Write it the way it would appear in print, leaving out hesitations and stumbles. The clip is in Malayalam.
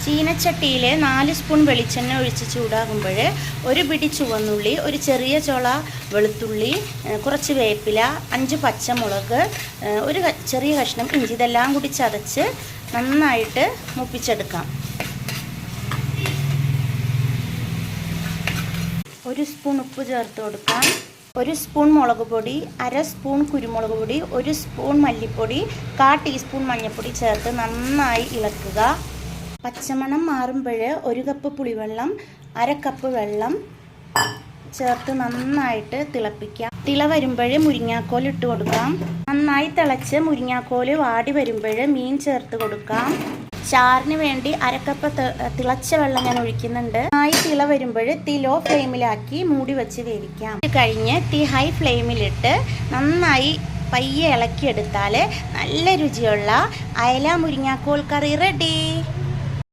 ചീനച്ചട്ടിയിൽ 4 സ്പൂൺ വെളിച്ചെണ്ണ ഒഴിച്ച് ചൂടാകുമ്പോൾ ഒരു പിടി ചുവന്നുള്ളി, ഒരു ചെറിയ ചുള വെളുത്തുള്ളി, കുറച്ച് വേപ്പില, 5 പച്ചമുളക്, ഒരു ചെറിയ കഷ്ണം ഇഞ്ചി, ഇതെല്ലാം കൂടി ചതച്ച് നന്നായിട്ട് മൂപ്പിച്ചെടുക്കാം. 1 സ്പൂൺ ഉപ്പ് ചേർത്ത് കൊടുക്കാം. 1 സ്പൂൺ മുളക് പൊടി, 1/2 സ്പൂൺ കുരുമുളക് പൊടി, 1 സ്പൂൺ മല്ലിപ്പൊടി, 1/4 ടീസ്പൂൺ മഞ്ഞൾപ്പൊടി ചേർത്ത് നന്നായി ഇളക്കുക. പച്ചമണം മാറുമ്പോൾ 1 കപ്പ് പുളിവെള്ളം, 1/2 കപ്പ് വെള്ളം ചേർത്ത് നന്നായിട്ട് തിളപ്പിക്കാം. തിള വരുമ്പോൾ മുരിങ്ങാക്കോൽ ഇട്ട് കൊടുക്കാം. നന്നായി തിളച്ച് മുരിങ്ങാക്കോൽ വാടി വരുമ്പോൾ മീൻ ചേർത്ത് കൊടുക്കാം. ചാറിന് വേണ്ടി 1/2 കപ്പ് തിളച്ച വെള്ളം ഞാൻ ഒഴിക്കുന്നുണ്ട്. നന്നായി തിള വരുമ്പോൾ തീ ലോ ഫ്ലെയിമിലാക്കി മൂടി വെച്ച് വേവിക്കാം. ഇത് കഴിഞ്ഞ് തീ ഹൈ ഫ്ലെയിമിലിട്ട് നന്നായി പയ്യെ ഇളക്കിയെടുത്താൽ നല്ല രുചിയുള്ള അയല മുരിങ്ങാക്കോൽ കറി റെഡി.